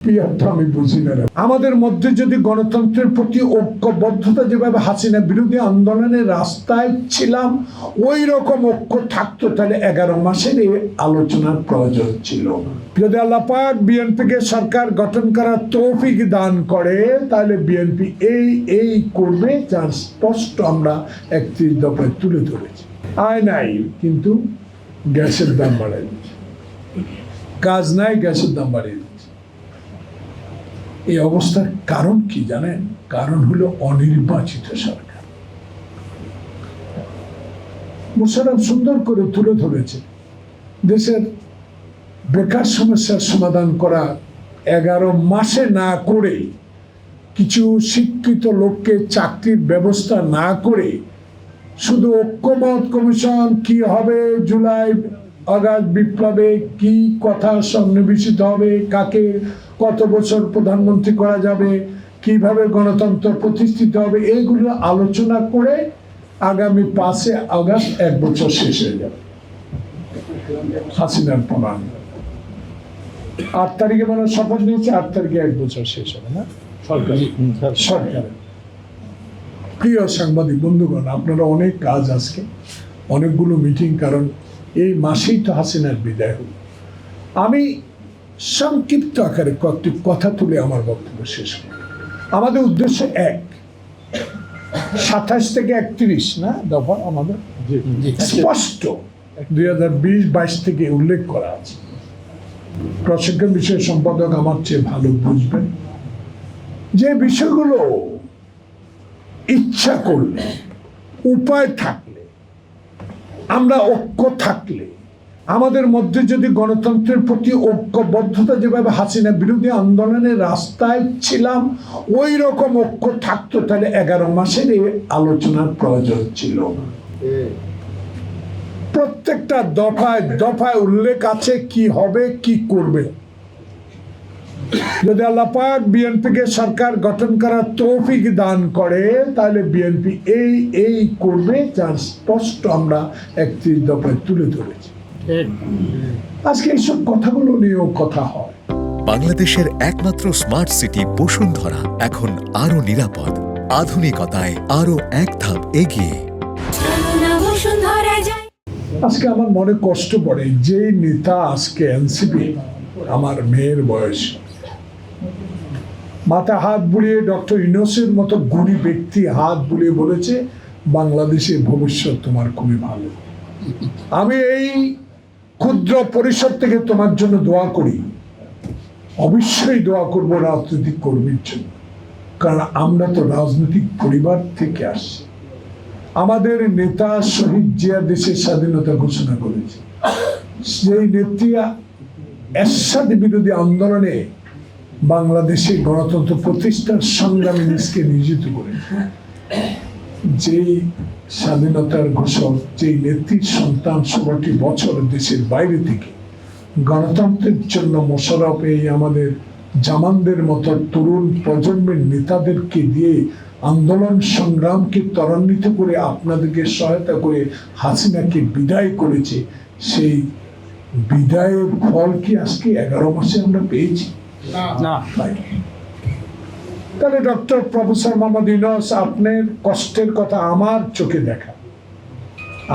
আমি বুঝি না। আমাদের মধ্যে যদি গণতন্ত্রের প্রতি ঐক্যবদ্ধতা যেভাবে হাসিনা বিরোধী আন্দোলনের রাস্তায় ছিলাম ওই রকম ঐক্য থাকতো, তাহলে 11 মাসের এই আলোচনার প্রয়োজন ছিল। যদি আল্লাহ পাক বিএনপিকে সরকার গঠন করার তৌফিক দান করে, তাহলে বিএনপি এই করবে, যার স্পষ্ট আমরা 31 দফায় তুলে ধরেছি। আয় নাই, কিন্তু গ্যাসের দাম বাড়াই দিচ্ছে, কাজ নাই, গ্যাসের দাম বাড়িয়ে দিচ্ছে। এই অবস্থার কারণ কি জানেন? কারণ হলো অনির্বাচিত সরকার। মোশাররফ সুন্দর করে তুলে ধরেছে, দেশের বেকার সমস্যার সমাধান করা 11 মাসে না করে, কিছু শিক্ষিত লোককে চাকরির ব্যবস্থা না করে, শুধু ঐক্যমত কমিশন কি হবে, জুলাই আগস্ট বিপ্লবে কি কথা সন্নিবেশিত হবে, কাকে কত বছর প্রধানমন্ত্রী করা যাবে, কিভাবে গণতন্ত্র প্রতিষ্ঠিত হবে, এইগুলো আলোচনা করে আগামী 5 আগস্ট 1 বছর শেষ হয়ে যাবে। হাসিনার প্রমাণ 8 তারিখে মানে শপথ নিয়েছে, 8 তারিখে 1 বছর শেষ হবে না সরকার। প্রিয় সাংবাদিক বন্ধুগণ, আপনারা অনেক কাজ, আজকে অনেকগুলো মিটিং, কারণ এই মাসেই তো হাসিনার বিদায় হল। আমি সংক্ষিপ্ত আকারে কয়েকটি কথা তুলে আমার বক্তব্য শেষ করি। আমাদের উদ্দেশ্য এক, 27 থেকে 31 না দফা আমাদের স্পষ্ট 2020-22 থেকে উল্লেখ করা আছে। প্রশিক্ষণ বিষয় সম্পাদক আমার চেয়ে ভালো বুঝবেন যে বিষয়গুলো ইচ্ছা করলে, উপায় থাকলে, আমরা ঐক্য থাকলে, আমাদের মধ্যে যদি গণতন্ত্রের প্রতি ঐক্যবদ্ধতা যেভাবে হাসিনা বিরোধী আন্দোলনের রাস্তায় ছিলাম ওই রকম ঐক্য থাকতো, তাহলে 11 মাসের এই আলোচনার প্রয়োজন ছিল। প্রত্যেকটা দফায় দফায় উল্লেখ আছে কি হবে, কি করবে। যদি আল্লাহ পাক বিএনপিকে সরকার গঠন করার তৌফিক দান করে, তাহলে বিএনপি এই করবে, যার স্পষ্ট আমরা 31 দফায় তুলে ধরেছি। আজকে এইসব কথাগুলো নিয়েও কথা হয়। বাংলাদেশের একমাত্র স্মার্ট সিটি বসুন্ধরা এখন আরো নিরাপদ, আধুনিকতায় আরো এক ধাপ এগিয়ে। আজকে আমার মনে কষ্ট পড়ে, যে নেতা আজকে এনসিপি, আমার মেয়ের বয়স, মাথা হাত বুলিয়ে ডক্টর ইউনূসের মতো গুণী ব্যক্তি হাত বুলিয়ে বলেছে, বাংলাদেশের ভবিষ্যৎ তোমার খুবই ভালো। আমি এই ক্ষুদ্র পরিসর থেকে তোমার জন্য দোয়া করি, অবশ্যই দোয়া করবো রাজনৈতিক কর্মীর জন্য, কারণ আমরা তো রাজনৈতিক পরিবার থেকে আসছি। আমাদের নেতা শহীদ জিয়া দেশের স্বাধীনতা ঘোষণা করেছে, সেই নেত্রী এরশাদ বিরোধী আন্দোলনে বাংলাদেশে গণতন্ত্র প্রতিষ্ঠার সংগ্রামী নিজকে নিয়োজিত করে। যেই স্বাধীনতার ঘোষক, যেই নেত্রীর সন্তান 16টি বছর দেশের বাইরে থেকে গণতন্ত্রের জন্য মোশাররফ এই আমাদের জামানদের মতো তরুণ প্রজন্মের নেতাদেরকে দিয়ে আন্দোলন সংগ্রামকে ত্বরান্বিত করে আপনাদেরকে সহায়তা করে হাসিনাকে বিদায় করেছে, সেই বিদায়ের ফল কি আজকে 11 মাসে আমরা পেয়েছি? না। তাহলে ডক্টর প্রফেসর মোহাম্মদ ইউনূস, আপনার কষ্টের কথা আমার চোখে দেখা।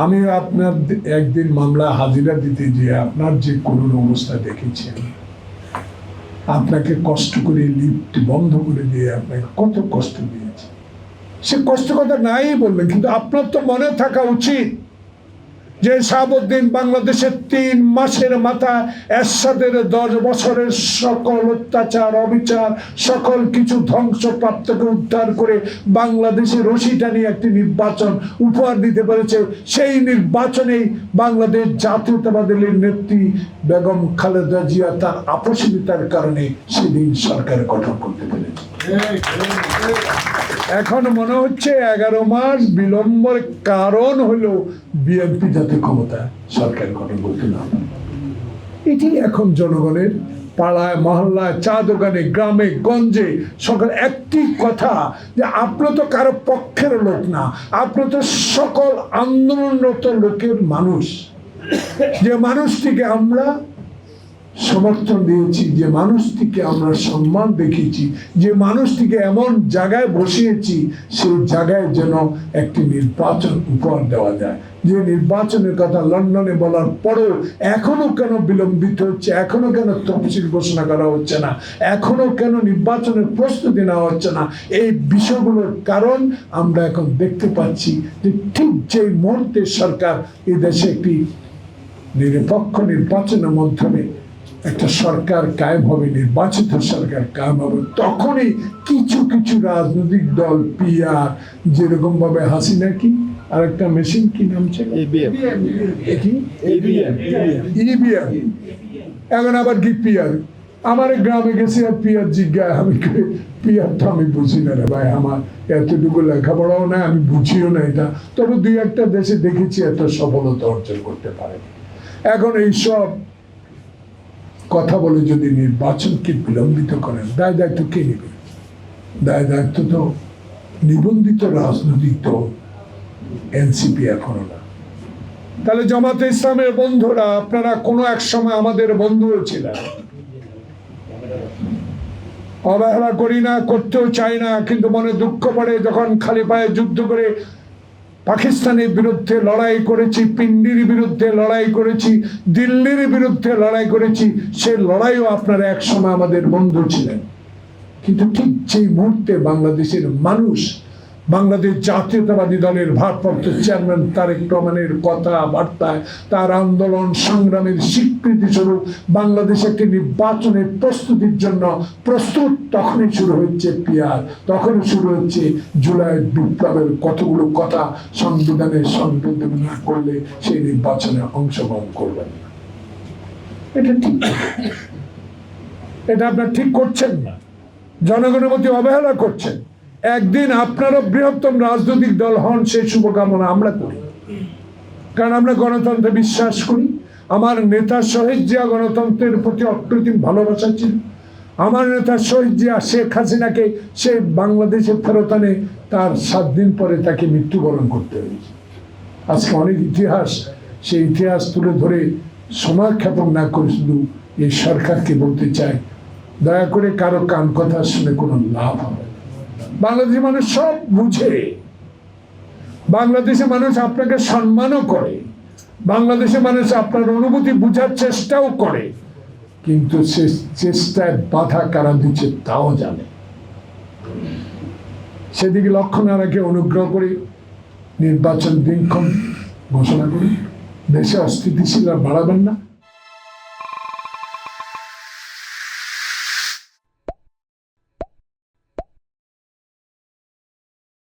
আমি আপনার একদিন মামলা হাজিরা দিতে গিয়ে আপনার যে করুণ অবস্থা দেখেছি, আপনাকে কষ্ট করে লিফট বন্ধ করে দিয়ে আপনাকে কত কষ্ট দিয়েছে। সে কষ্ট কথা নাই বললেন, কিন্তু আপনার তো মনে থাকা উচিত যে শাহাবুদ্দিন বাংলাদেশের 3 মাসের মাথায় এরশাদের 10 বছরের সকল অত্যাচার, অবিচার, সকল কিছু ধ্বংসপ্রাপ্তকে উদ্ধার করে বাংলাদেশে রশি টানিয়ে একটি নির্বাচন উপহার দিতে পেরেছে। সেই নির্বাচনেই বাংলাদেশ জাতীয়তাবাদী নেত্রী বেগম খালেদা জিয়া তার আপসীনতার কারণে সেদিন সরকার গঠন করতে পেরেছে। এখন মনে হচ্ছে 11 মাস বিলম্বের কারণ হলো বিএনপি যাতে ক্ষমতা সরকার গঠন করতে না পারে। এটি এখন জনগণের পাড়ায়, মহল্লায়, চা দোকানে, গ্রামে গঞ্জে সকল একটি কথা, যে আপনি তো কারো পক্ষের লোক না, আপনি তো সকল আন্দোলনরত লোকের মানুষ। যে মানুষটিকে আমরা সমর্থন দিয়েছি, যে মানুষটিকে আমরা সম্মান দেখিয়েছি, যে মানুষটিকে এমন জায়গায় বসিয়েছি, সেই জায়গায় যেন একটি নির্বাচন উপহার দেওয়া যায়। যে নির্বাচনের কথা লন্ডনে বলার পরেও এখনো কেন বিলম্বিত হচ্ছে, এখনো কেন তফসিল ঘোষণা করা হচ্ছে না, এখনো কেন নির্বাচনের প্রস্তুতি নেওয়া হচ্ছে না, এই বিষয়গুলোর কারণ আমরা এখন দেখতে পাচ্ছি যে ঠিক যে মুহূর্তে সরকার এই দেশে একটি নিরপেক্ষ নির্বাচনের মাধ্যমে একটা সরকার কায়েম হবে, নির্বাচিত সরকার কায়েম হবে, তখনই কিছু কিছু রাজনৈতিক দল পিআর, যেরকম ভাবে হাসিনা কি আর একটা মেশিন কি নাম ছিল ইভিএম, এখন আবার কি পিআর, আমার গ্রামে গেছি আর পিআর জিজ্ঞাসা, আমি পিআর তো আমি বুঝি না রে ভাই, আমার এতটুকু লেখাপড়াও নাই, আমি বুঝিও না এটা, তবে দুই একটা দেশে দেখেছি এত সফলতা অর্জন করতে পারে। এখন এইসব কথা বলে যদি নির্বাচনকে বিলম্বিত করেন, দায় দায়িত্ব কে নেবে? দায় দায়িত্ব তো নিবন্ধিত রাজনৈতিক দল এনসিপি এখনো না। তাহলে জামাতে ইসলামের বন্ধুরা, আপনারা কোনো এক সময় আমাদের বন্ধু ছিলেন, অবহেলা করি না, করতেও চাই না, কিন্তু মনে দুঃখ পড়ে যখন খালি পায়ে যুদ্ধ করে পাকিস্তানের বিরুদ্ধে লড়াই করেছি, পিন্ডির বিরুদ্ধে লড়াই করেছি, দিল্লির বিরুদ্ধে লড়াই করেছি, সে লড়াইও আপনারা এক সময় আমাদের বন্ধু ছিলেন। কিন্তু ঠিক সেই মুহূর্তে বাংলাদেশের মানুষ, বাংলাদেশ জাতীয়তাবাদী দলের ভারপ্রাপ্ত চেয়ারম্যান তারেক রহমানের কথাবার্তায়, তার আন্দোলন সংগ্রামের স্বীকৃতি স্বরূপ বাংলাদেশ একটি নির্বাচনের প্রস্তুতির জন্য প্রস্তুত, তখনই শুরু হচ্ছে পিআর, তখনই শুরু হচ্ছে জুলাই বিপ্লবের কতগুলো কথা, সংবিধানের সংশোধন না করলে সেই নির্বাচনে অংশগ্রহণ করবেন না। এটা ঠিক, এটা আপনার ঠিক করছেন না, জনগণের প্রতি অবহেলা করছেন। একদিন আপনারও বৃহত্তম রাজনৈতিক দল হন, সেই শুভকামনা আমরা করি, কারণ আমরা গণতন্ত্রে বিশ্বাস করি। আমার নেতা শহীদ জিয়া গণতন্ত্রের প্রতি অপ্রতিম ভালোবাসা ছিল। আমার নেতা শহীদ জিয়া শেখ হাসিনাকে সে বাংলাদেশে ফেরত আনে, তার 7 দিন পরে তাকে মৃত্যুবরণ করতে হয়েছে। আজকে অনেক ইতিহাস, সেই ইতিহাস তুলে ধরে সময় ক্ষেপণ না করে শুধু এই সরকারকে বলতে চাই, দয়া করে কারো কান কথা শুনে কোনো লাভ হবে না। বাংলাদেশের মানুষ সব বুঝে, বাংলাদেশের মানুষ আপনাকে সম্মানও করে, বাংলাদেশের মানুষ আপনার অনুভূতি বুঝার চেষ্টাও করে, কিন্তু সে চেষ্টায় বাধা কারা দিচ্ছে তাও জানে। সেদিকে লক্ষ্য না রেখে অনুগ্রহ করে নির্বাচন দিনক্ষণ ঘোষণা করি, দেশে অস্থিতিশীল আর বাড়াবেন না।